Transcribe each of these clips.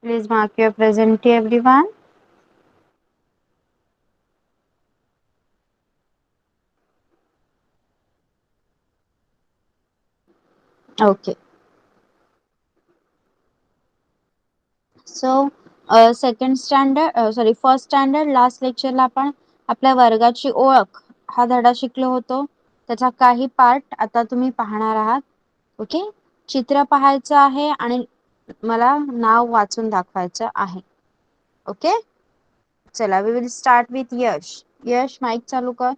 Please mark your present, everyone. Okay. So, second standard, sorry, first standard last लेक्चरला आपण आपल्या वर्गाची ओळख हा धडा शिकलो होतो. त्याचा काही पार्ट आता तुम्ही पाहणार आहात. ओके. चित्र पाहायचं आहे आणि मला नाव वाचून दाखवायचं आहे. ओके. चला, we will start with Yash. Yash, mike चालू कर.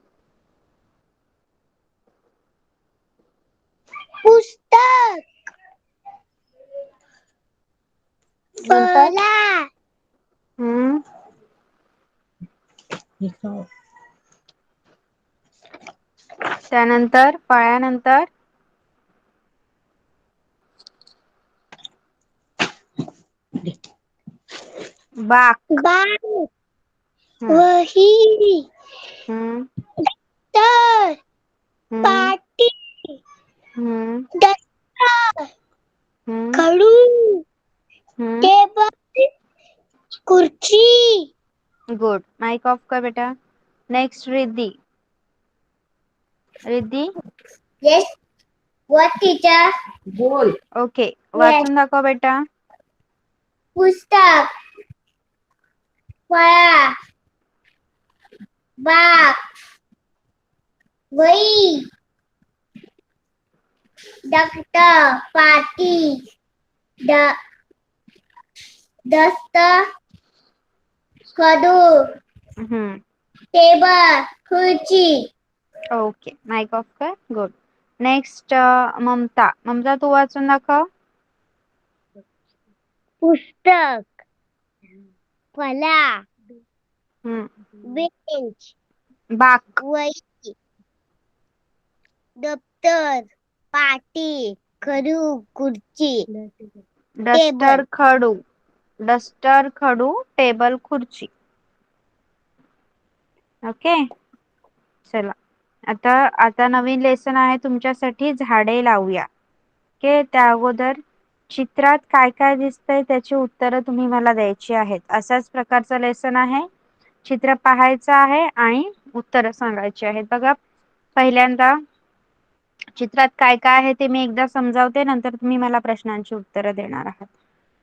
पुस्तक, नंतर फळा, त्यानंतर फळ्यानंतर बाक. बाग, हम्म वही, हम्म दफ्तर, हम्म पाटी, हम्म दस्तर, हम्म खडू, हम्म टेबल, खुर्ची. गुड. माइक ऑफ कर बेटा. Next Riddhi. Riddhi. Yes, what teacher? बोल. ओके. Yes. वाचून दाखव बेटा. पुस्तक, फळा, बाग, वही, दफ्तर, पाटी, दस्तर, खडू, हम्म. टेबल, खुर्ची. ओके. माइक ऑफ कर. गुड. नेक्स्ट ममता. ममता तू वाचून दाखव. पुस्तक, फळा, हम्म. बेंच, बाक. वही, दप्तर, पाटी, खडू, खुर्ची. डस्टर, खडू. डस्टर, खडू, टेबल, खुर्ची. ओके. चला, आता नवीन लेसन आहे तुमच्यासाठी. झाडे लावूया. ओके. त्या अगोदर चित्रात काय काय दिसतंय त्याची उत्तरं तुम्ही मला द्यायची आहेत. असाच प्रकारचं लेसन आहे. चित्र पाहायचं आहे आणि उत्तरं सांगायची आहेत. बघा, पहिल्यांदा चित्रात काय काय आहे ते मी एकदा समजावते, नंतर तुम्ही मला प्रश्नांची उत्तरं देणार आहात.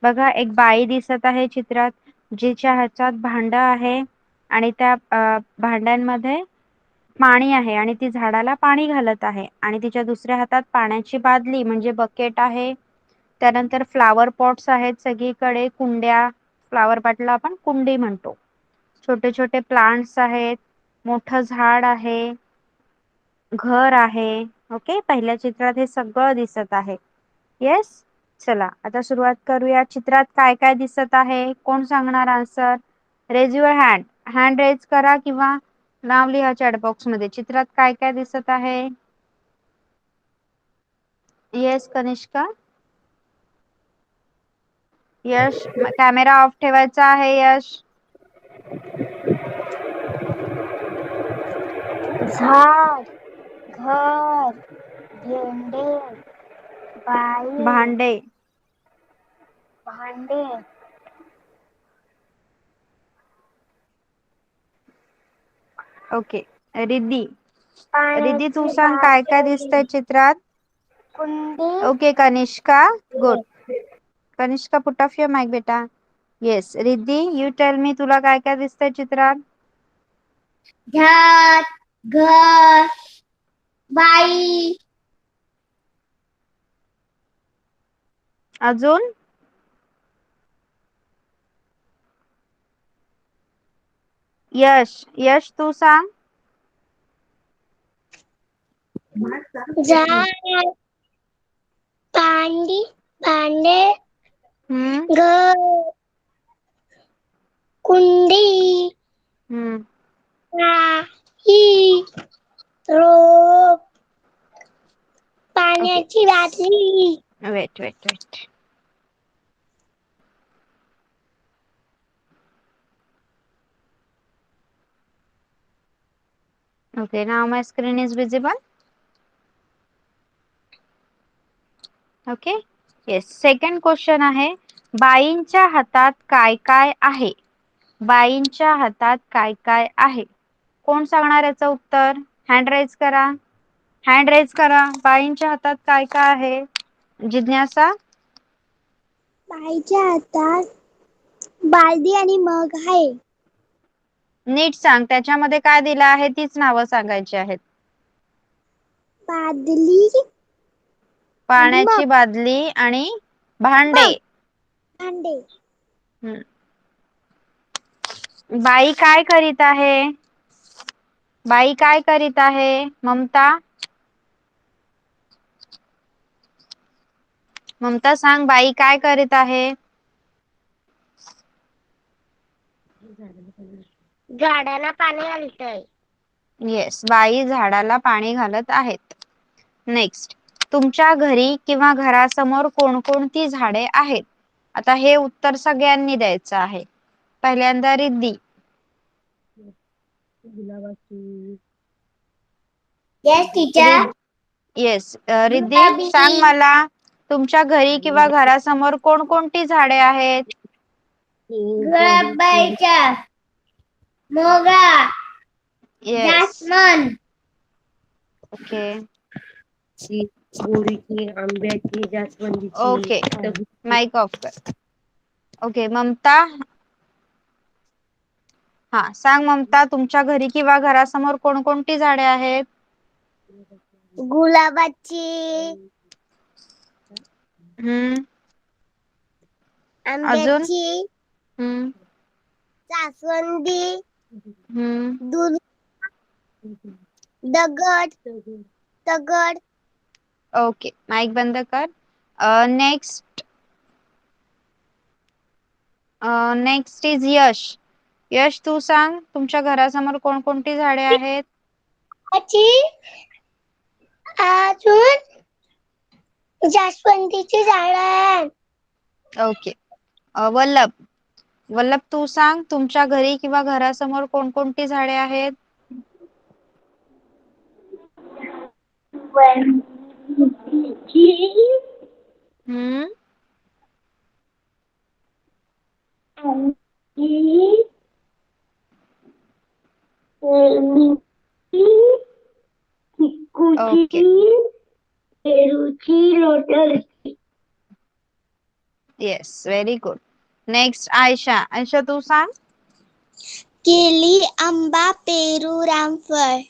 बघा, एक बाई दिसत आहे चित्रात, जिच्या हातात भांड आहे आणि त्या भांड्यांमध्ये पाणी आहे आणि ती झाडाला पाणी घालत आहे आणि तिच्या दुसऱ्या हातात पाण्याची बादली म्हणजे बकेट आहे. त्यानंतर फ्लावर पॉट्स आहेत सगळीकडे, कुंड्या. फ्लावर पॉटला आपण कुंडी म्हणतो. छोटे छोटे प्लांट्स आहेत, मोठं झाड आहे, घर आहे. ओके. पहिल्या चित्रात हे सगळं दिसत आहे. येस. चला, आता सुरुवात करूया. चित्रात काय काय दिसत आहे कोण सांगणार answer? Raise your hand. Hand raise करा किंवा नाव लिहा चॅट बॉक्स मध्ये. चित्रात काय काय दिसत आहे? येस कनिष्का. यश, कॅमेरा ऑफ ठेवायचा आहे. यश. झाड, घर, झेंडे, बाई, भांडे. भांडे, ओके. रिद्धी. रिद्धी, तू पाण्याची सांग काय काय दिसतंय बाटली, चित्रात? कुंडी. Okay Kanishka. Good. Kanishka, put off your mic बेटा. Yes. Riddhi, you tell me, तुला काय काय दिसतंय चित्रात? झाड, घर, बाई, अजून? यश. यश, तू सांग. झाड, पाणी, भांडे, हम्म घर, कुंडी, हम्म ही, रोप, पाण्याची बाटली. Wait wait wait. Okay, now my screen is visible. Okay. Yes. Second question आहे, बाईंच्या हातात काय काय आहे? बाईंच्या हातात काय काय आहे? कोण सांगणार याचं उत्तर? हँड रेज करा. हँड रेज करा. बाईंच्या हातात काय काय आहे? जिज्ञासा. बाईच्या हातात बालदी आणि मग आहे. नीट सांग, त्याच्यामध्ये काय दिलं आहे तीच नावं सांगायची आहेत. बादली आणि पाण्याची मग बादली आणि भांडे. भांडे. बाई काय करीत आहे? बाई काय करीत आहे? ममता. ममता सांग, बाई काय करीत आहे? झाडाला पाणी घालतय. येस, बाई झाडाला पाणी घालत आहेत. नेक्स्ट, तुमच्या घरी किंवा घरासमोर कोणकोणती झाडे आहेत? आता हे उत्तर सगळ्यांनी द्यायचं आहे. पहिल्यांदा रिद्धी. गुलाबाची. Yes teacher. येस, रिद्धी सांग मला, तुमच्या घरी किंवा घरासमोर कोणकोणती झाडे आहेत? गुलाबाच्या, मोगरा, येस. जास्वंद. ओके. बोरीची, आंब्याची, जास्वंदीची. ओके, माइक ऑफ कर. ओके, ममता. हा, सांग ममता, तुमच्या घरी किंवा घरासमोर कोणकोणती झाडे आहेत? गुलाबाची, अजून? आंब्याची, हम्म. जास्वंदी, हम्म. दगड. दगड. ओके, माइक बंद कर. नेक्स्ट. नेक्स्ट इज यश. यश, तू सांग, तुमच्या घरासमोर कोणकोणती झाडे आहेत? अजून जास्वंदीची झाड आहेत. ओके. वल्लभ. वल्लभ, तू सांग, तुमच्या घरी किंवा घरासमोर कोणकोणती झाडे आहेत? हम्म. ओके. पेरूची, लोटरची. Yes, very good. Next Ayesha. Ayesha, तू सांग. केली, आंबा, पेरू, रामफळ.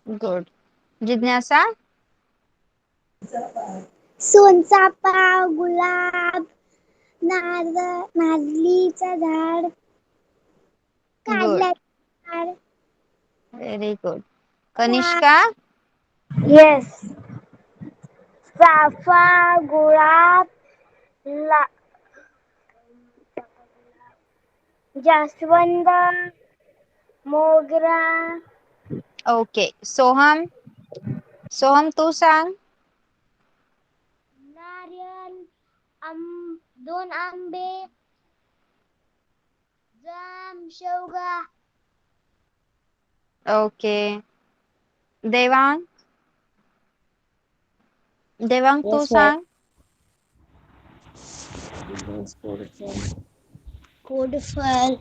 गुड. जिज्ञासा. सोनचाफा, गुलाब, नारळीचं झाड, गुड. कारल्याचं झाड. Very good. कनिष्का. येस. चाफा, गुलाब, जास्वंद, मोगरा. ओके. सोहम. सोहम, तू सांग. नारियल, 2 आंबे, जाम, शेवगा. ओके. देवांग. देवांग, तू सांग. कोडफल,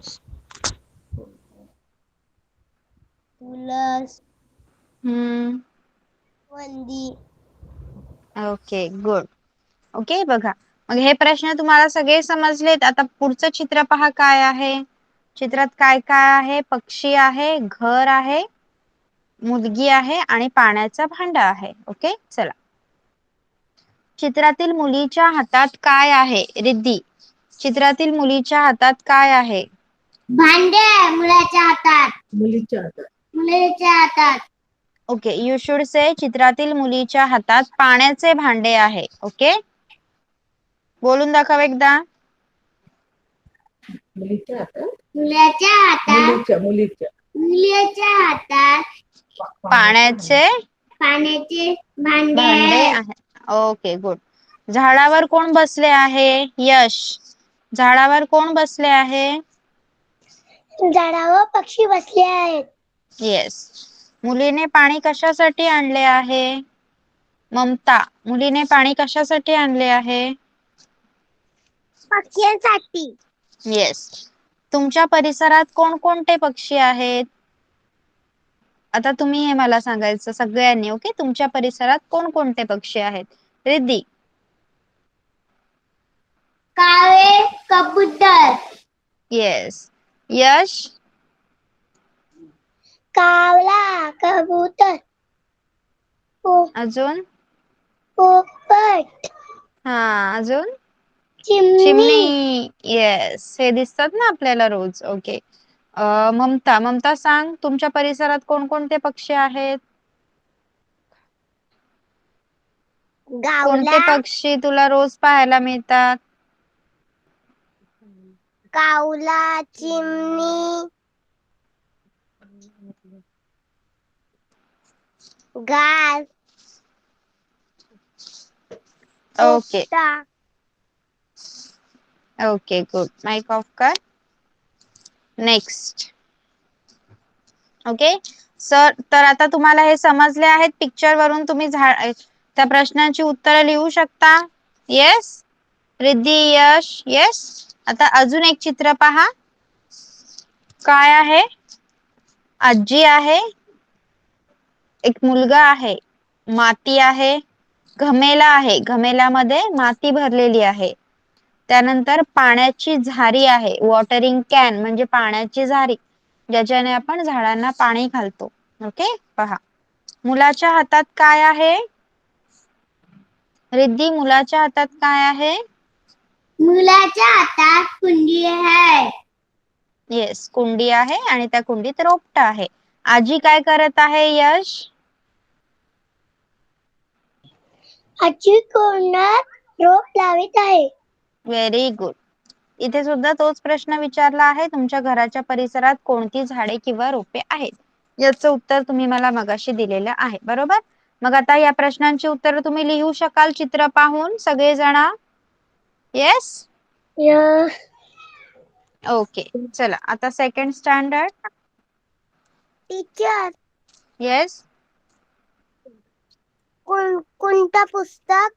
तुळस, वंदी. Okay, good. ओके, बघा, मग हे प्रश्न तुम्हाला सगळे समजलेत. आता पुढचं चित्र पहा काय आहे. चित्रात काय काय आहे? पक्षी आहे, घर आहे, मुलगी आहे आणि पाण्याचा भांडा आहे. ओके, चला. चित्रातील मुलीच्या हातात काय आहे? रिद्धी, चित्रातील मुलीच्या हातात काय आहे? भांडे मुलाच्या हातात. मुलीच्या हातात. मुलीच्या हातात. ओके, यू शुड से चित्रातील मुलीच्या हातात पाण्याचे भांडे आहे. ओके, बोलून दाखव एकदा. मुलीच्या हातात. मुलाच्या हातात. मुलीच्या हातात पाण्याचे भांडे आहे. Okay, good. झाडावर कोण बसले आहे? यश, झाडावर कोण बसले आहे? झाडावर पक्षी बसले आहेत. येस. मुलीने पाणी कशासाठी आणले आहे? ममता, मुलीने पाणी कशासाठी आणले आहे? पक्ष्यांसाठी. येस. तुमच्या परिसरात कोणकोणते पक्षी आहेत? आता तुम्ही हे मला सांगायचं सगळ्यांनी. ओके, तुमच्या परिसरात कोणकोणते पक्षी आहेत? रिद्धी. कावळे, कबूतर. येस. यश. कावळा, कबूतर, अजून? पोपट, हा, अजून? चिमणी. चिमणी. येस, हे दिसतात ना आपल्याला रोज. ओके. ममता सांग, तुमच्या परिसरात कोणकोणते पक्षी आहेत? कोणते गावला, पक्षी तुला रोज पाहायला मिळतात? कावळा, चिमणी, घास, ओके. पोपटा. Okay, good. माइक ऑफ कर. नेक्स्ट. ओके. सर, तर आता तुम्हाला हे समजले आहेत. पिक्चर वरून तुम्ही त्या प्रश्नांची उत्तरं लिहू शकता. येस. रिद्धी, यश. येस. आता अजून एक चित्र पहा. काय आहे? आजी आहे, एक मुलगा आहे, माती आहे, घमेला आहे, घमेल्यामध्ये माती भरलेली आहे. त्यानंतर पाण्याची झारी आहे, वॉटरिंग कॅन म्हणजे पाण्याची झारी, ज्याच्याने आपण झाडांना पाणी घालतो. ओके, पहा. मुलाच्या हातात काय आहे? रिद्धी, मुलाच्या हातात काय आहे? मुलाच्या हातात कुंडी आहे. येस, कुंडी आहे आणि त्या कुंडीत रोपट आहे. आजी काय करत आहे? यश. आजी कुंडात रोप लावित आहे. Very good. इथे सुद्धा तोच प्रश्न विचारला आहे, तुमच्या घराच्या परिसरात कोणती झाडे किंवा रोपे आहेत? याचं उत्तर तुम्ही मला मगाशी दिलेलं आहे, बरोबर? मग आता या प्रश्नांची उत्तर तुम्ही लिहू शकाल चित्र पाहून सगळेजण? येस. ओके, चला आता सेकंड स्टँडर्ड. टीचर. येस. कोणतं पुस्तक?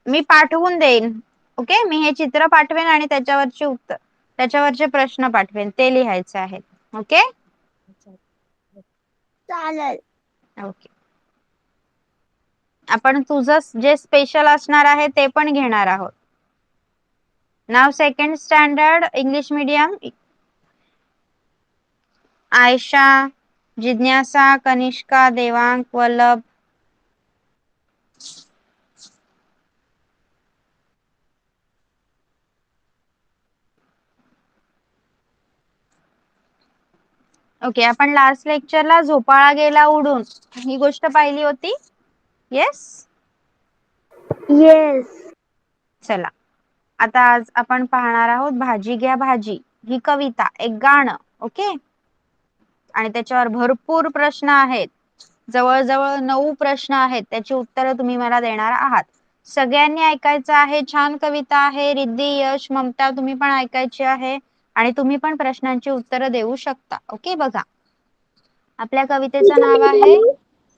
मी पाठवून देईन. ओके, मी हे चित्र पाठवेन आणि त्याच्यावरचे उत्तर, त्याच्यावरचे प्रश्न पाठवेन, ते लिहायचे आहेत. ओके. चालेल. ओके. आपण तुझं जे स्पेशल असणार आहे ते पण घेणार आहोत. नाव second standard English medium. Ayesha, जिज्ञासा, कनिष्का, देवांग, वल्लभ. ओके, आपण लास्ट लेक्चरला झोपाळा गेला उडून ही गोष्ट पाहिली होती. येस. येस. चला, आता आज आपण पाहणार आहोत भाजी घ्या भाजी, ही कविता, एक गाणं. ओके, आणि त्याच्यावर भरपूर प्रश्न आहेत. जवळजवळ 9 प्रश्न आहेत, त्याची उत्तरं तुम्ही मला देणार आहात. सगळ्यांनी ऐकायचं आहे. छान कविता आहे. रिद्धी, यश, ममता, तुम्ही पण ऐकायची आहे आणि तुम्ही पण प्रश्नांची उत्तरं देऊ शकता. ओके, बघा. आपल्या कवितेचं नाव आहे.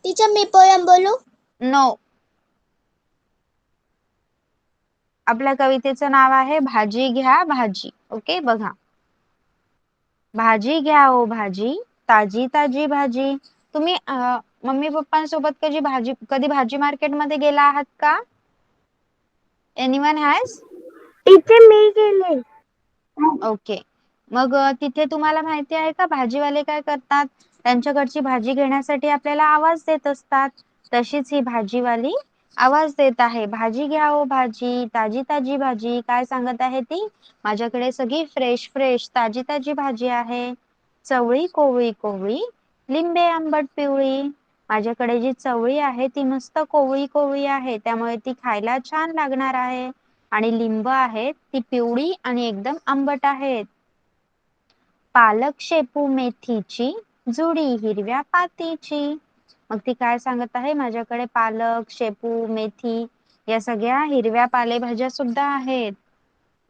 टीचर, मी पोयम बोलू? नो. आपल्या कवितेचं नाव आहे भाजी घ्या भाजी. ओके, बघा. भाजी घ्या ओ भाजी, ताजी ताजी भाजी. तुम्ही मम्मी पप्पांसोबत कधी भाजी मार्केटमध्ये गेला आहात का? Anyone has? टीचर, मी गेले. ओके, मग तिथे तुम्हाला माहिती आहे का भाजीवाले काय करतात? त्यांच्याकडची भाजी घेण्यासाठी आपल्याला आवाज देत असतात. तशीच ही भाजीवाली आवाज देत आहे, भाजी घ्या ओ भाजी, ताजी ताजी भाजी. काय सांगत आहे ती? माझ्याकडे सगळी फ्रेश फ्रेश ताजी ताजी भाजी आहे. चवळी कोवळी कोवळी, लिंबे आंबट पिवळी. माझ्याकडे जी चवळी आहे ती मस्त कोवळी कोवळी आहे, त्यामुळे ती खायला छान लागणार आहे. आणि लिंब आहेत ती पिवळी आणि एकदम आंबट आहेत. पालक शेपू मेथीची, जुडी हिरव्या पातीची. मग ती काय सांगत आहे? माझ्याकडे पालक, शेपू, मेथी या सगळ्या हिरव्या पालेभाज्या सुद्धा आहेत.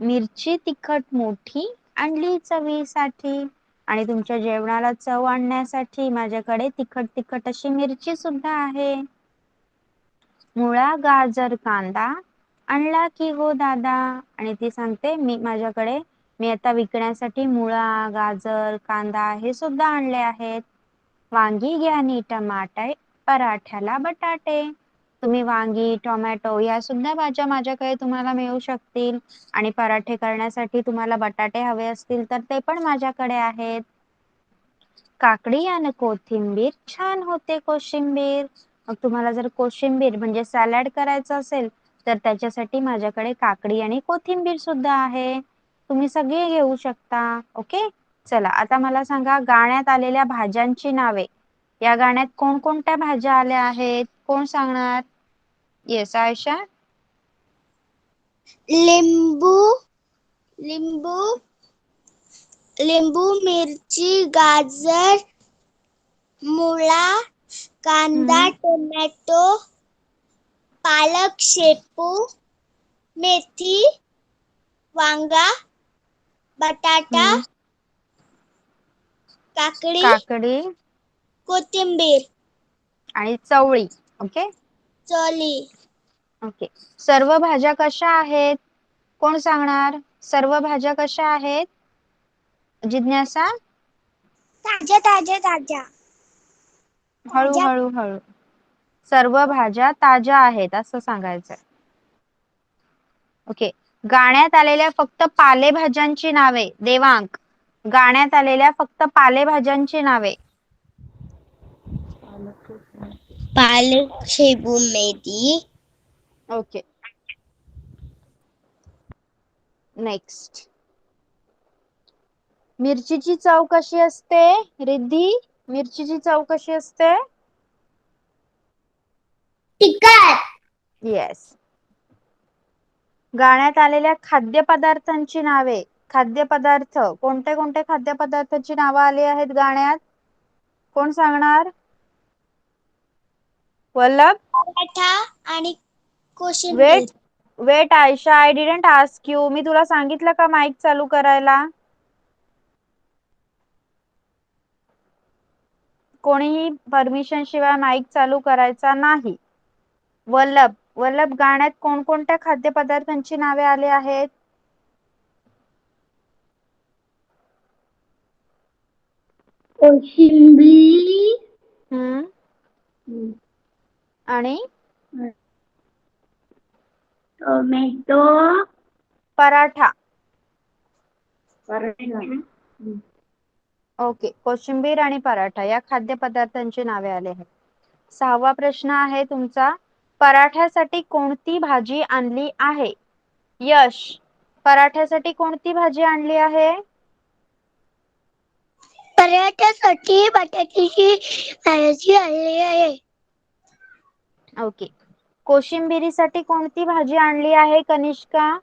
मिरची तिखट मोठी आणली चवीसाठी. आणि तुमच्या जेवणाला चव आणण्यासाठी माझ्याकडे तिखट तिखट अशी मिरची सुद्धा आहे. मुळा, गाजर, कांदा, आणला की हो दादा. आणि ती सांगते मी आता विकण्यासाठी मुळा, गाजर, कांदा हे सुद्धा आणले आहेत. वांगी घ्या आणि टमाटे, पराठ्याला बटाटे. तुम्ही वांगी, टोमॅटो या सुद्धा भाज्या माझ्याकडे तुम्हाला मिळू शकतील. आणि पराठे करण्यासाठी तुम्हाला बटाटे हवे असतील तर ते पण माझ्याकडे आहेत. काकडी आणि कोथिंबीर छान होते कोशिंबीर. मग तुम्हाला जर कोशिंबीर म्हणजे सॅलड करायचं असेल तर त्याच्यासाठी माझ्याकडे काकडी आणि कोथिंबीर सुद्धा आहे. तुम्ही सगळे घेऊ शकता. ओके. चला आता मला सांगा गाण्यात आलेल्या भाज्यांची नावे. या गाण्यात कोणकोणत्या भाज्या आल्या आहेत कोण सांगणार? येस आयशा. लिंबू लिंबू लिंबू, मिरची, गाजर, मुळा, कांदा, टोमॅटो, पालक, शेपू, मेथी, वांगा, बटाटा, काकडी कोथिंबीर, आणि चवळी. ओके. चवली. ओके. सर्व भाज्या कशा आहेत कोण सांगणार? सर्व भाज्या कशा आहेत? जिज्ञासा. ताज्या ताज्या ताज्या हळू ताज्या. हळू हळू. सर्व भाज्या ताज्या आहेत असं सांगायचंय. ओके. गाण्यात आलेल्या फक्त पालेभाज्यांची नावे. देवांक. गाण्यात आलेल्या फक्त पालेभाज्यांची नावे. पालक, शेपू, मेथी. ओके. नेक्स्ट. मिरचीची चव कशी असते? रिद्धी, मिरचीची चव कशी असते? तिखट. येस. गाण्यात आलेल्या खाद्यपदार्थांची नावे. खाद्यपदार्थ कोणते कोणते खाद्यपदार्थांची नावं आली आहेत गाण्यात? कोण सांगणार? वल्लभ. पराठा आणि वेट कोशिंबीर. Wait Ayesha, I didn't ask you. मी तुला सांगितलं का माईक चालू करायला? कोणीही परमिशन शिवाय माईक चालू करायचा नाही. वल्लभ गाण्यात कोणकोणत्या खाद्यपदार्थांची नावे आली आहेत? कोशिंबीर, आणि टोमॅटो, पराठा. पराठा. ओके. कोशिंबीर आणि पराठा या खाद्यपदार्थांची नावे आली आहेत. 6वा प्रश्न आहे तुमचा. पराठ्यासाठी कोणती भाजी आणली आहे? यश, पराठ्यासाठी कोणती भाजी आणली आहे? पराठ्यासाठी बटाट्याची भाजी आणली आहे. ओके. कोशिंबिरीसाठी कोणती भाजी आणली आहे कनिष्का?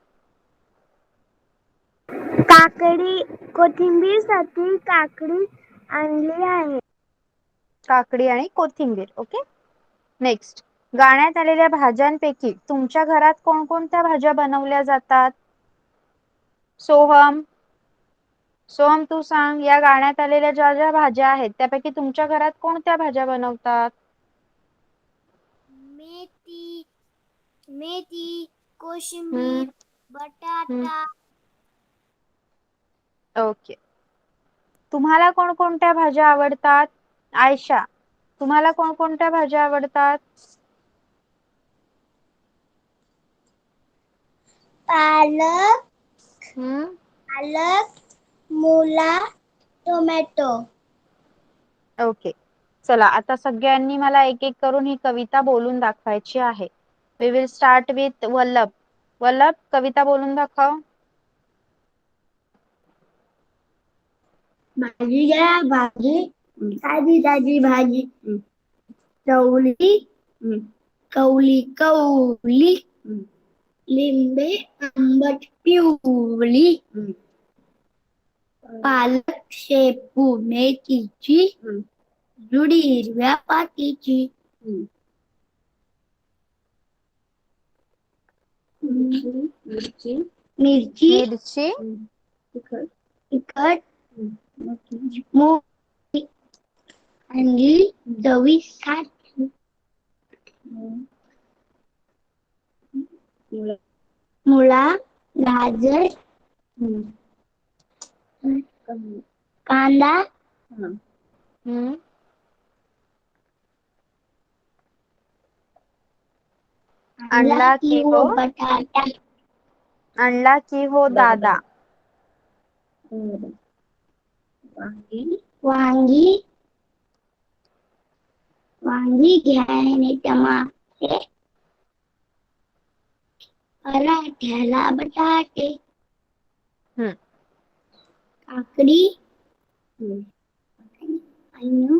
काकडी. कोथिंबीरसाठी काकडी आणली आहे. काकडी आणि कोथिंबीर. ओके. नेक्स्ट. गाण्यात आलेल्या भाज्यांपैकी तुमच्या घरात कोणकोणत्या भाज्या बनवल्या जातात? सोहम तू सांग. या गाण्यात आलेल्या ज्या ज्या भाज्या आहेत त्यापैकी तुमच्या घरात कोणत्या भाज्या बनवतात? मेथी, कोशिंबीर, बटाटा. ओके. तुम्हाला कोणकोणत्या भाज्या आवडतात? आयशा, तुम्हाला कोणकोणत्या भाज्या आवडतात? पालक, हम्म. मुळा, टोमॅटो. ओके. चला आता सगळ्यांनी मला एक एक करून ही कविता बोलून दाखवायची आहे. We will start with Vallabh, कविता बोलून दाखव. भाजी घ्या, भाजी, ताजी ताजी भाजी. चवली, कवली कवली. लिंबे आंबट पिवळी. पालक, शेपू, मेथीची जुडी हिरव्या पातीची. मिरची तिखट आणि चवीसाठी मुळा, गाजर, कांदा, हम्म आणला की की हो बटाटा, आणला की हो दादा. वांगी, वांगी घ्यायने टमाटे, पराठ्याला बटाटे, हम्म काकडी, आणि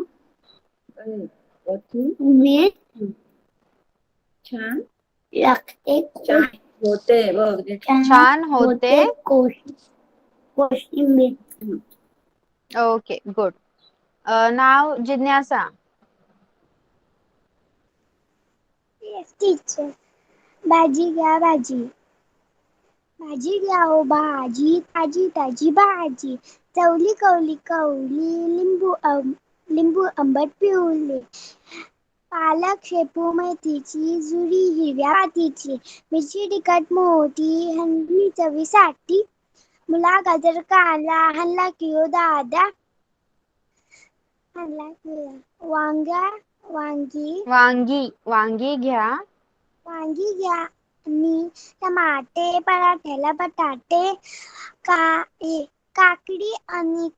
कोथिंबीर छान लागते. होते बघ छान होते. होते कोशिंबीर. Okay good. नाव जिज्ञासा. टीचर. भाजी घ्या भाजी. भाजी घ्या ओ भाजी, ताजी ताजी भाजी. चवली कवली कवली, लिंबू आंबट पिवली. पालक शेपू मेथीची, जुडी हिरव्या पातीची. मिरची तिखट मोठी, हंडी चवीसाठी. मुला, गाजर, कांदा हाणला की ओ दादा. वांगी वांगी घ्या. वांगी घ्या आणि टमाटे, पराठ्याला बटाटे, काकडी आणि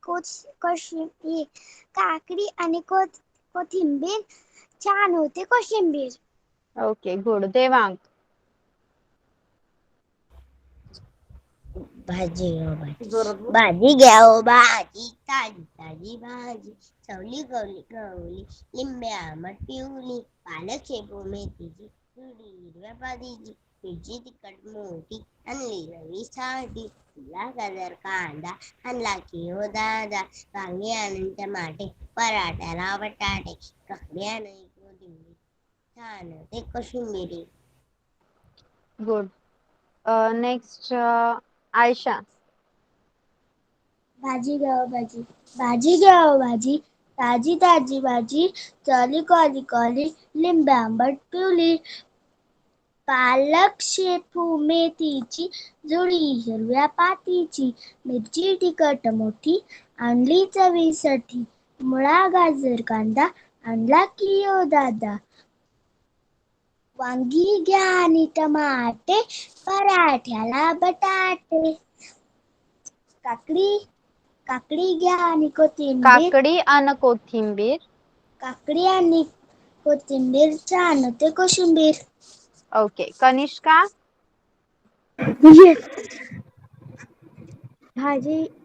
कोथिंबीर. छान होते कोशिंबीर. Okay good. देवांग. भाजी भाजी घ्या ओ भाजी, ताजी ताजी भाजी. चवली कवली कवली, लिंबे आंबट पिवली. पालक शेपू मेथीची, जुडी हिरव्या पातीची. मिरची तिखट मोठी, आणली चवीसाठी. मुला, गाजर, कांदा हाणला की हो दादा. वांगी आणि टमाटे, पराठ्याला बटाटे. काकडी आणि कोथिंबीर. छान होते कोशिंबिरी. गुड. नेक्स्ट आयशा. भाजी घ्या ओ भाजी. भाजी घ्या ओ भाजी, ताजी ताजी भाजी. चवली कवली कवली, लिंबे आंबट पिवली. पालक शेपू मेथीची, जुडी हिरव्या पातीची. मिरची तिखट मोठी, आणली चवीसाठी. मुळा, गाजर, कांदा आणला की ओ दादा. वांगी घ्या आणि टमाटे, पराठ्याला बटाटे. काकडी घ्या आणि कोथिंबीर. काकडी अन कोथिंबीर. काकडी आणि कोथिंबीर. छान होते कोशिंबीर. ओके. कनिष्का.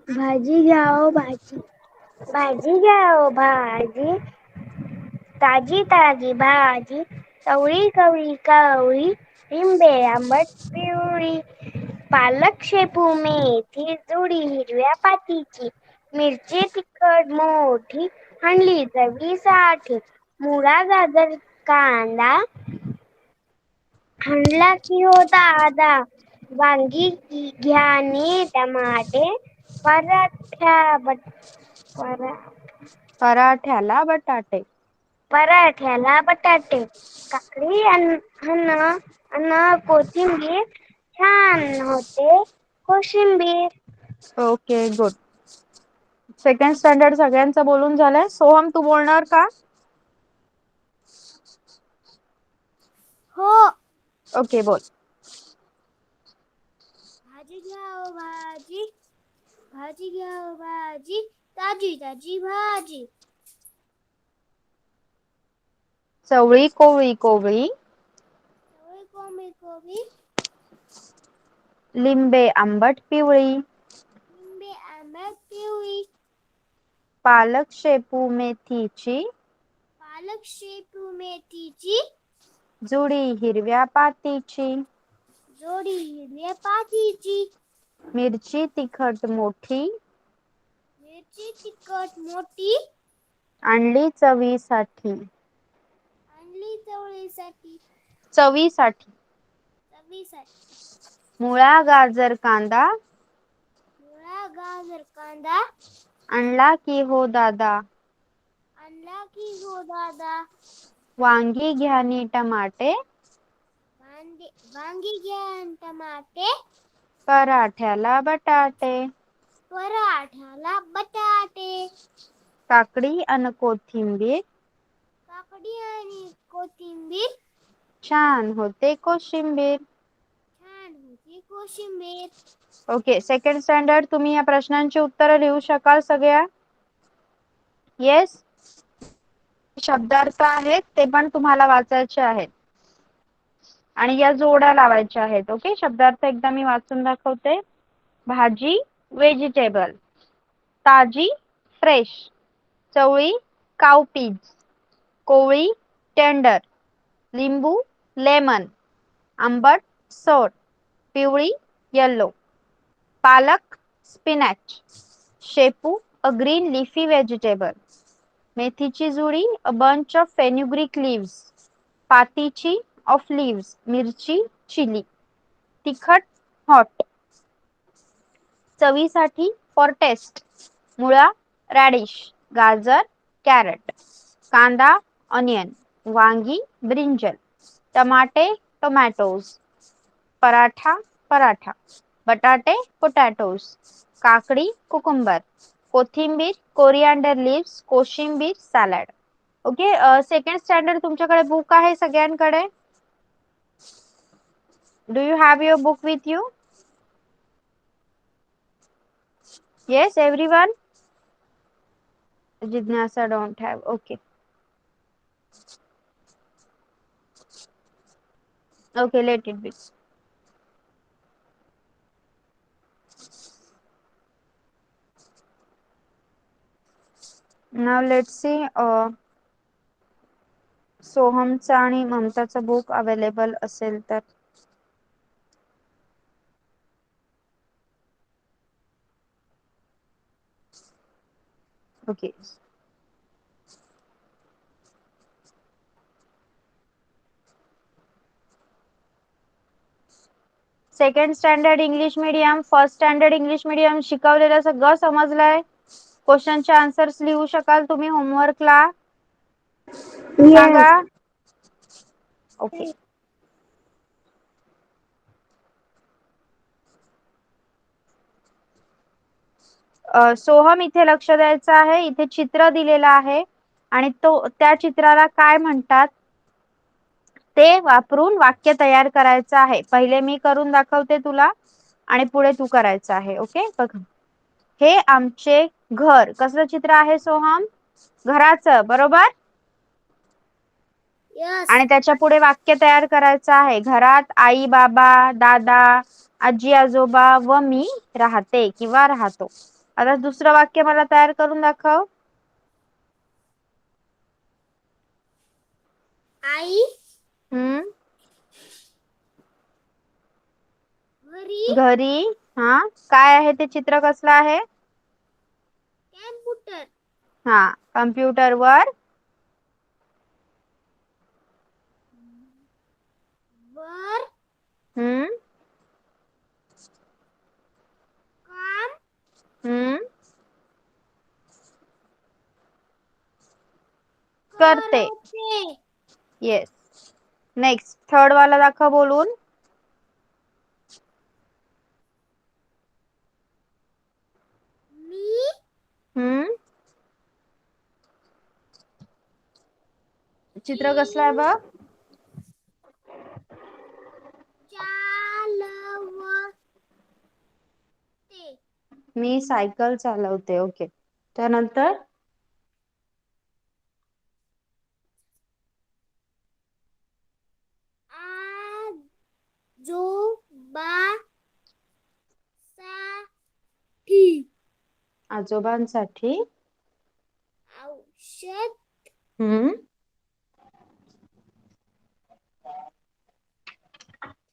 भाजी घ्या ओ भाजी. भाजी घ्या ओ भाजी, ताजी ताजी भाजी. चवळी कवळी कवळी, लिंबे आंबट पिवळी. पालक शेपू मेथी, जुडी हिरव्या पातीची. मिरची तिखट मोठी, आणली चवीसाठी. मुळा, गाजर, कांदा हाणला की हो दादा. वांगी घ्या आणि टमाटे, पराठ्याला बटाटे. पराठ्याला बटाटे. काकडी अन कोथिंबीर. छान होते कोशिंबीर. Okay good. सेकंड स्टँडर्ड सगळ्यांचं बोलून झालंय. सोहम, तू बोलणार का? हो. ओके बोल. भाजी घ्या ओ भाजी. भाजी घ्या ओ भाजी, ताजी ताजी भाजी. चवळी कोवळी कोवळी, लिंबे आंबट पिवळी. लिंबे आंबट पिवळी. पालक शेपू मेथीची, पालक शेपू मेथीची. जुडी हिरव्या पातीची. जोडी हिरव्या पातीची. मिरची तिखट मोठी, मिरची तिखट मोठी. आणली चवीसाठी. आणली चवळीसाठी. चवीसाठी. चवीसाठी. मुळा, गाजर, कांदा मुळा, गाजर, कांदा आणला की हो दादा. आणला की हो दादा. वांगी घ्या आणि टमाटे, वांगी घ्या टमाटे, पराठ्याला बटाटे, पराठ्याला बटाटे, काकडी अन कोथिंबीर, काकडी आणि कोथिंबीर, छान होते कोशिंबीर. छान होती कोशिंबीर. ओके, सेकंड स्टँडर्ड तुम्ही या प्रश्नांची उत्तरं लिहू शकाल सगळ्या? येस. शब्दार्थ आहेत ते पण तुम्हाला वाचायचे आहेत आणि या जोड्या लावायच्या आहेत. ओके, शब्दार्थ एकदा मी वाचून दाखवते. भाजी व्हेजिटेबल, ताजी फ्रेश, चवळी काउपीज, कोवळी टेंडर, लिंबू लेमन, आंबट सोड, पिवळी येल्लो, पालक स्पिनॅच, शेपू अ ग्रीन लीफी व्हेजिटेबल, मेथीची जुडी a bunch of fenugreek leaves, पातीची ऑफ लीव्स, मिरची चिली, तिखट हॉट, चवीसाठी फॉर टेस्ट, मुळा रॅडिश, गाजर कॅरट, कांदा ऑनियन, वांगी ब्रिंजल, टमाटे टोमॅटोज, पराठा पराठा, बटाटे पोटॅटोज, काकडी कुकुंबर, कोथिंबीर कोरिअँडर लीव्स, कोशिंबीर सॅलड. ओके, सेकंड स्टँडर्ड तुमच्याकडे बुक आहे सगळ्यांकडे? Do you have your book with you? Yes, everyone? Jignasa don't have. Okay. Okay, let it be. Now let's see. सोहमचा आणि ममताचा book available असेल तर. Okay. Second standard English medium, first standard English medium शिकवलेलं सगळं समजलंय? क्वेश्चनचे answers लिहू शकाल तुम्ही होमवर्कला? सांगा. Okay. Soham इथे लक्ष द्यायचं आहे. इथे चित्र दिलेलं आहे आणि त्या चित्राला काय म्हणतात ते वापरून वाक्य तयार करायचं आहे. पहिले मी करून दाखवते तुला आणि पुढे तू करायचं आहे. ओके, बघ. हे आमचे घर. कसलं चित्र आहे सोहम? घराचं, बरोबर? आणि त्याच्या पुढे वाक्य तयार करायचं आहे. घरात आई बाबा दादा आजी आजोबा व मी राहते किंवा राहतो. आता दुसरं वाक्य मला तयार करून दाखव. आई घरी. हा, काय आहे ते चित्र? कसलं आहे? कॅम्प्युटर. हा, कम्प्युटर वर काम करते. येस. नेक्स्ट थर्ड वाला दाखव बोलून. चित्र कसलं आहे बघ? मी सायकल चालवते. ओके, त्यानंतर आजोबांसाठी औषध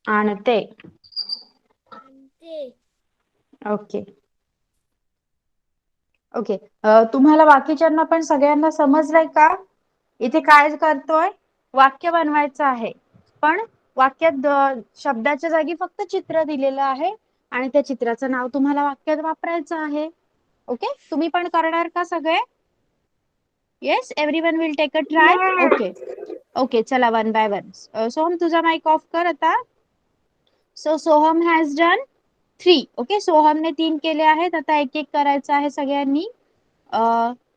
आणते. आणते. ओके. ओके, तुम्हाला बाकीच्यांना पण सगळ्यांना समजलंय का? इथे काय करतोय? वाक्य बनवायचं आहे, पण वाक्यात शब्दाच्या जागी फक्त चित्र दिलेलं आहे आणि त्या चित्राचं नाव तुम्हाला वाक्यात वापरायचं आहे. ओके, तुम्ही पण करणार का सगळे? Yes, everyone will take a try. Okay okay, चला वन बाय वन. सोहम तुझा माईक ऑफ कर आता. So Soham has done 3. Okay, सोहमने 3 केले आहेत. आता एक एक करायचं आहे सगळ्यांनी.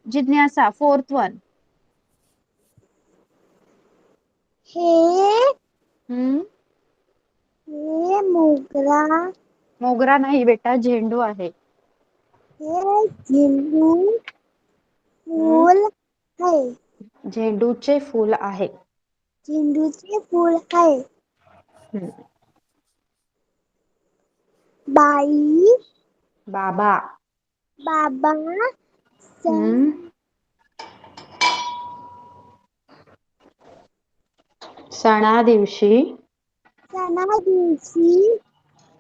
जिज्ञासा 4th वन. हे हम्म, मोगरा. मोगरा नाही बेटा, झेंडू आहे. हे झेंडू हम्म, फूल आहे. झेंडूचे फूल आहे. झेंडूचे फूल आहे. हम्म, बाई. बाबा. बाबा. हम्म, सणा दिवशी. सणा दिवशी.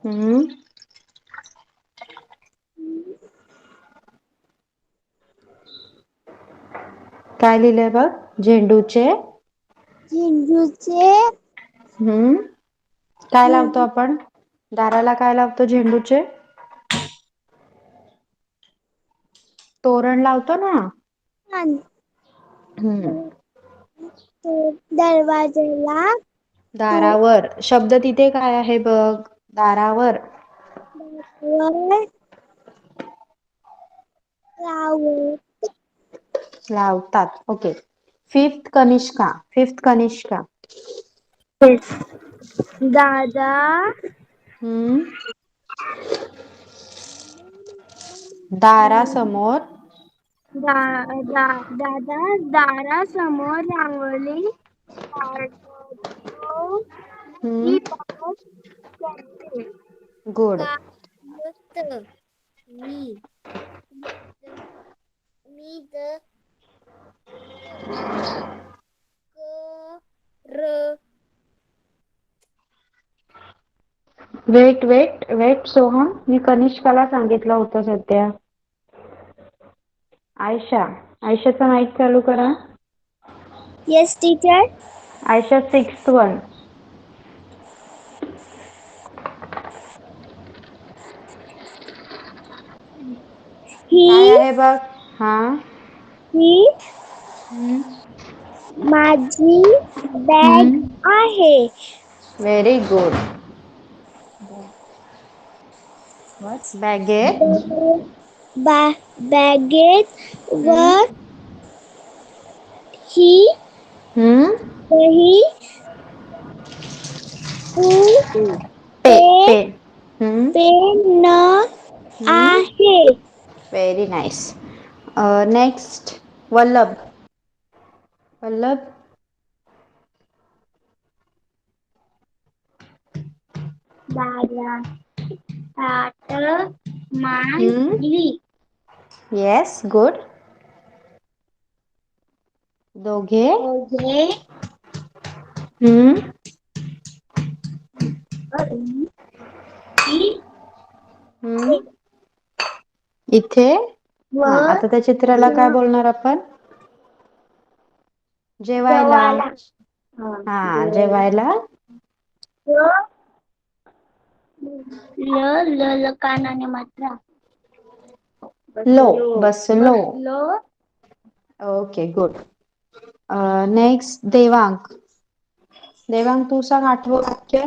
हम्म, काय लिहिलंय बघ? झेंडूचे. झेंडूचे. हम्म, काय लावतो झेंडू आपण दाराला? काय लावतो झेंडूचे? तोरण लावतो ना. हम्म, दरवाजाला. दारावर. शब्द तिथे काय आहे बघ? दारावर. लावतात. Okay. 5th Kanishka. 5th Kanishka. दादा. हम्म, दारासमोर. दादा दारासमोर रांगोळी काढतो. हम्म, मी मदत करते. गुड. मदत. मी मी द कर. वेट वेट वेट सोहम, मी कनिष्काला सांगितलं होतं सध्या. आयशा. आयशाचा माईक चालू करा. Yes teacher. Ayesha 6th one. काय ही आहे बघ? हा. ही हम्म, माझी बॅग हम्म, आहे. Very good. बॅगेत. बॅगेत हम्म, वर ही हम्म, वही पे पेन पे. हम्म, पेन हम्म, आहे. Very nice. Next Vallabh. Vallabh. ताट मांडली. Yes, good. दोघे. दोघे हम्म, हम्म, इथे. हा, व आता त्या चित्राला काय बोलणार आपण? जेवायला. जवाला हा, जेवायला. ल कानाने मात्रा. लो. बसलो. बसलो. Okay, good. Next Devang. Devang तू सांग 8वं वाक्य.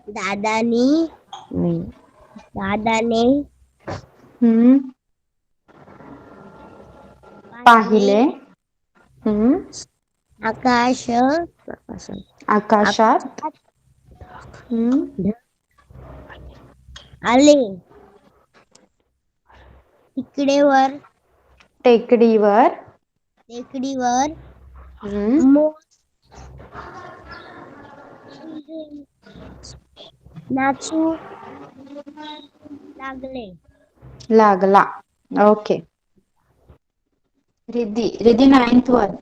दादानी दादाने हम्म, पाहिले. हम्म, आकाश आकाशात. हम्म, आले. इकडे वर टेकडीवर. टेकडीवर हम्म, नाचू लागले. लागला. Okay. Riddhi. Riddhi 9th one.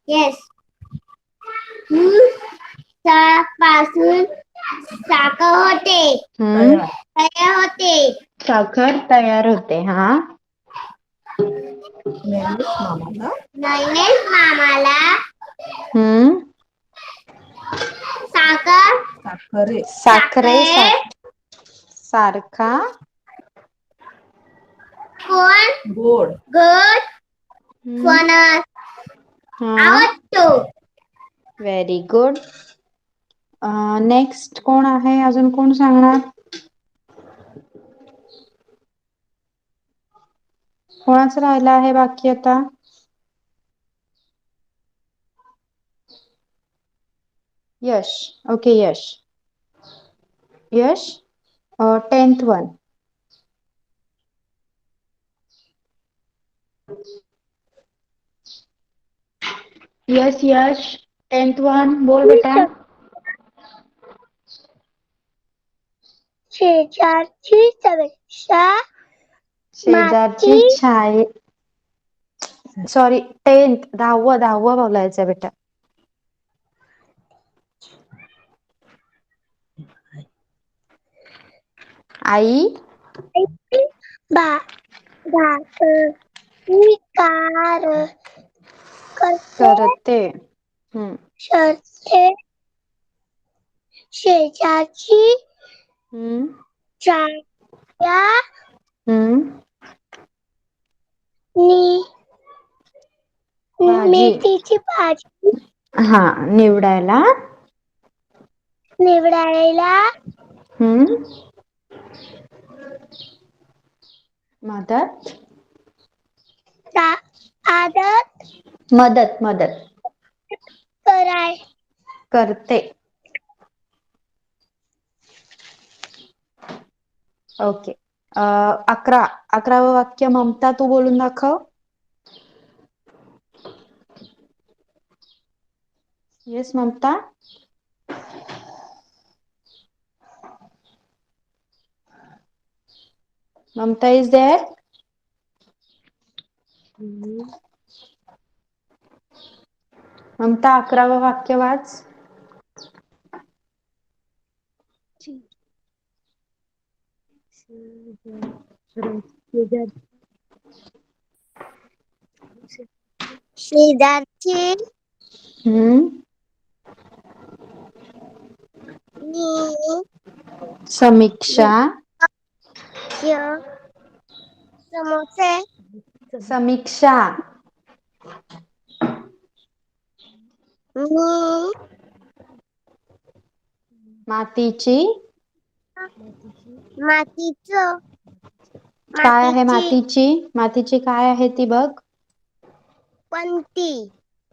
Yes. पासून साखर होते. तयार होते. साखर तयार होते. हा. नैनेश मामाला हम्म, साखर साखरे सारखा फोन घर फणस हा, आवडतो. Very good. नेक्स्ट कोण आहे? अजून कोण सांगणार? कोणाच राहिला आहे बाकी आता? यश. ओके, यश. यश, 10th वन. यस यश, 10th वन, बोल बेटा. शेजारची समीक्षा शेजारची छाये, सॉरी 10th, 10th बोलायचं बेटा. आई कार करते. शर्ते शेजारची हम्म छाया हम्म नी भाजी. मेथीची भाजी हा, निवडायला. निवडायला हम्म मदत. आदत मदत कराय करते. ओके. 11वं वाक्य ममता, तू बोलून दाखव. Yes Mamta. Mamta is there. Mamta, 11वं वाक्य वाच. शेजारची हम्म नी समीक्षा. समोसे समीक्षा. मी मातीची. मातीच काय आहे मातीची? मातीची काय आहे ती बघ. पंती.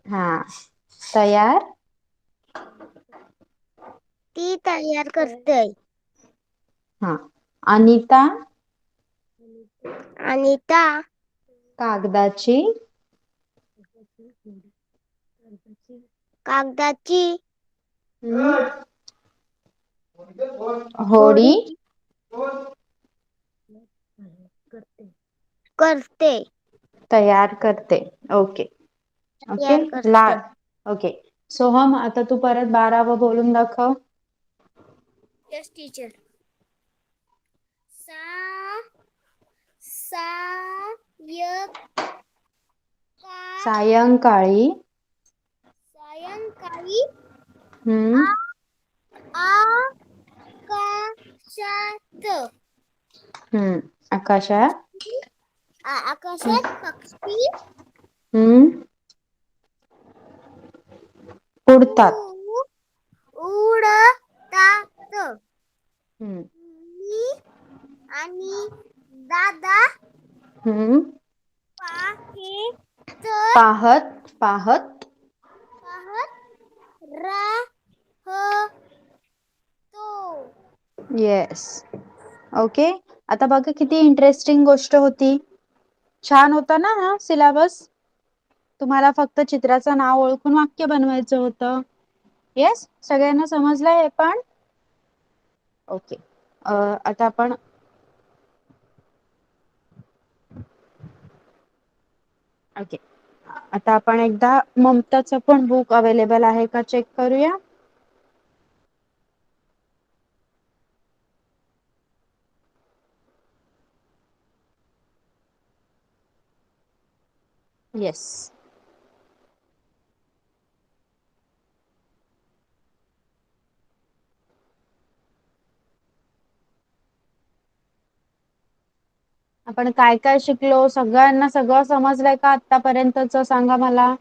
हा, तयार. ती तयार करते. हा, अनिता. अनिता कागदाची. कागदाची होडी. करते. तयार करते. Okay okay. तयार करते. ओके. सोहम, आता तू परत 12वं बोलून दाखव. Yes teacher. सा य सायंकाळी. सायंकाळी हम्म आकाशात आकाशात. आकाशात पक्षी हम्म उडतात. उडतात. हम्म मी आणि दादा हम्म पाहेत पाहत राहतो. येस. ओके. आता बघा किती इंटरेस्टिंग गोष्ट होती. छान होता ना हा सिलेबस. तुम्हाला फक्त चित्राचं नाव ओळखून वाक्य बनवायचं होतं. येस, सगळ्यांना समजलंय हे पण. ओके. आता आपण ओके. आता आपण एकदा ममताचं पण बुक अवेलेबल आहे का चेक करूया. येस. आपण काय काय शिकलो? सगळ्यांना सगळं समजलंय का आतापर्यंतच? सांगा मला.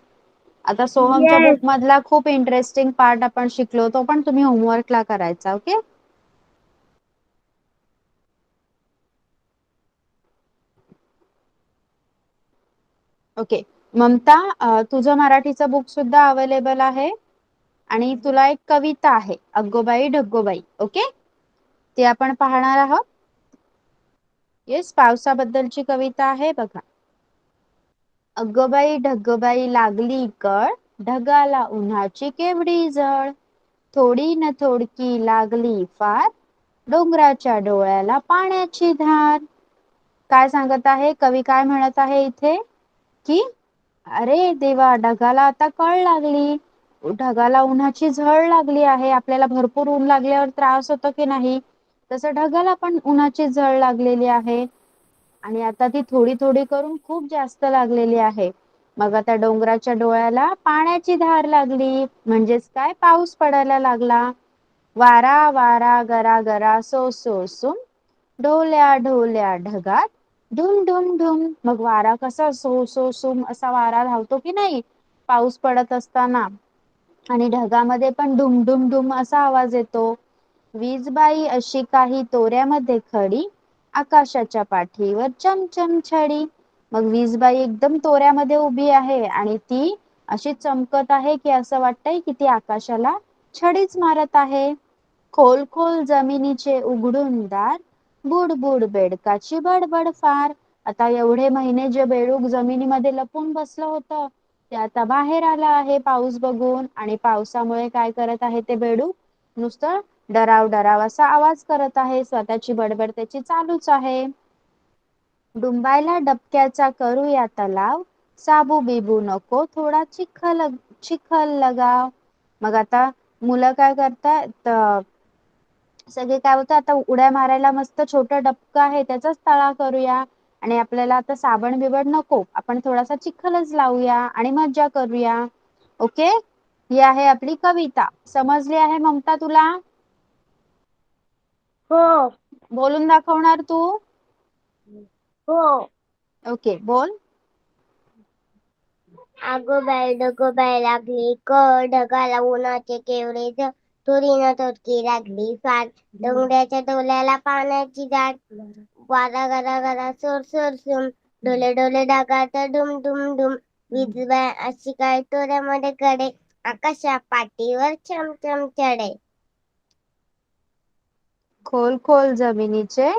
आता सोहमच्या येस. बुक मधला खूप इंटरेस्टिंग पार्ट आपण शिकलो, तो पण तुम्ही होमवर्कला करायचा. ओके. ओके. ममता, तुझं मराठीचं बुक सुद्धा अवेलेबल आहे आणि तुला एक कविता आहे, अग्गोबाई ढग्गोबाई. ओके, ते आपण पाहणार आहोत. येस, पावसाबद्दलची कविता आहे बघा. अग्गोबाई ढग्गोबाई लागली कळ, ढगाला उन्हाची केवढी झळ. थोडी न थोडकी लागली फार, डोंगराच्या डोळ्याला पाण्याची धार. काय सांगत आहे कवी? काय म्हणत आहे इथे की अरे देवा, ढगाला आता कळ लागली, ढगाला उन्हाची झळ लागली आहे. आपल्याला भरपूर ऊन लागल्यावर त्रास होतो की नाही, तसं ढगाला पण उन्हाची झळ लागलेली आहे आणि आता ती थोडी थोडी करून खूप जास्त लागलेली आहे. मग आता डोंगराच्या डोळ्याला पाण्याची धार लागली, म्हणजेच काय, पाऊस पडायला लागला. वारा वारा गरा गरा सो सो सुम, ढोल्या ढोल्या ढगात ढुम ढुम ढुम. मग वारा कसा सो सो सुम असा वारा धावतो की नाही पाऊस पडत असताना, आणि ढगामध्ये पण ढुम ढुम ढुम असा आवाज येतो. वीजबाई अशी काही तोऱ्यामध्ये खडी, आकाशाच्या पाठीवर चमचम छडी. मग वीजबाई एकदम तोऱ्यामध्ये उभी आहे आणि ती अशी चमकत आहे की असं वाटतंय की ती आकाशाला छडीच मारत आहे. खोल खोल जमिनीचे उघडून दार, बुड बुड बेडकाची बडबड फार. आता एवढे महिने जे बेडूक जमिनीमध्ये लपून बसलं होतं, ते आता बाहेर आलं आहे पाऊस बघून, आणि पावसामुळे काय करत आहे ते बेडूक? नुसतं डराव डराव असा आवाज करत आहे, स्वतःची बडबड त्याची चालूच आहे. डुंबायला डबक्याचा करूया तलाव, साबू बिबू नको थोडा चिखल चिखल लगाव. मग आता मुलं काय करतात, सगळे काय होतं, आता उड्या मारायला मस्त छोटं डबकं आहे त्याचाच तळा करूया, आणि आपल्याला आता साबण बिबण नको, आपण थोडासा चिखलच लावूया आणि मज्जा करूया. ओके, ही आहे आपली कविता. समजली आहे ममता तुला? हो. बोलून दाखवणार तू? हो. ओके, बोल. आगोबाई डगोबाई लागली कळ, ढगाला उन्हाचे केवढे झळ. थोडी न थोडकी लागली फार, डोंगराच्या डोल्याला पाण्याची दाट. वारा गरा गरा सोर सोर सुम, डोले डोले ढगात डुम डुम डुम. वीजबाई अशी काय तोऱ्यामध्ये कडे, आकाशा पाठीवर चमचम चढे. खोल खोल जमिनीचे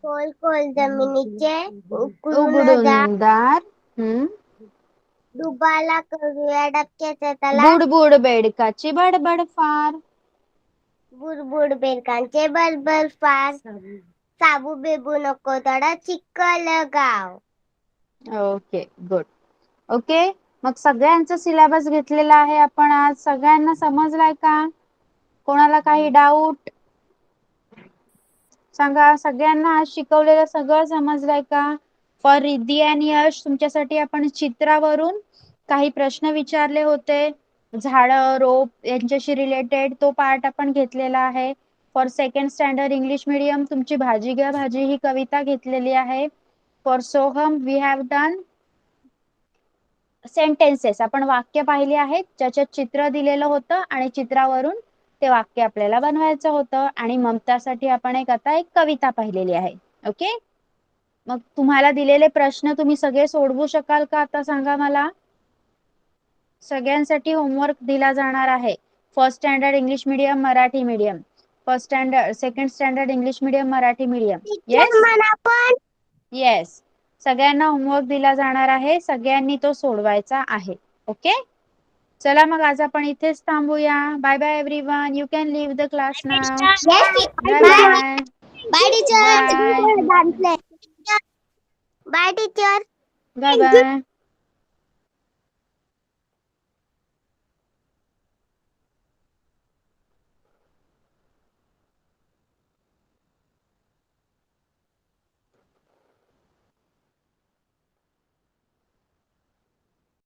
खोल खोल जमिनीचे उकळून जा, उघडून दार, डुबाला करूया डबक्याचा तलाव. बुडबुड बेडकाची बडबड फार. बुडबुड बेडकांचे बडबड फार, साबू बेबू नको थोडा चिखल गाव. Okay, good. ओके, मग सगळ्यांचा सिलेबस घेतलेला आहे आपण आज. सगळ्यांना समजलाय का? कोणाला काही डाऊट? सांगा. सगळ्यांना आज शिकवलेलं सगळं समजलंय का? फॉर रिद्धी आणि यश तुमच्यासाठी आपण चित्रावरून काही प्रश्न विचारले होते, झाड रोप यांच्याशी रिलेटेड, तो पार्ट आपण घेतलेला आहे. For second standard English medium तुमची भाजी घ्या भाजी ही कविता घेतलेली आहे. For Soham we have done sentences, आपण वाक्य पाहिली आहेत ज्याच्यात चित्र दिलेलं होतं आणि चित्रावरून ते वाक्य आपल्याला बनवायचं होतं. आणि ममतासाठी आपण आता एक कविता पाहिलेली आहे. ओके, मग तुम्हाला दिलेले प्रश्न तुम्ही सगळे सोडवू शकाल का? आता सांगा मला. सगळ्यांसाठी होमवर्क दिला जाणार आहे. First standard English medium, Marathi medium, first standard second standard English medium, Marathi medium. Teacher yes म्हणा पण. येस, सगळ्यांना होमवर्क दिला जाणार आहे, सगळ्यांनी तो सोडवायचा आहे. ओके, चला मग आज आपण इथेच थांबूया. Bye bye everyone, you can leave the class now. Bye bye. Bye teacher. Bye bye teacher. Bye bye.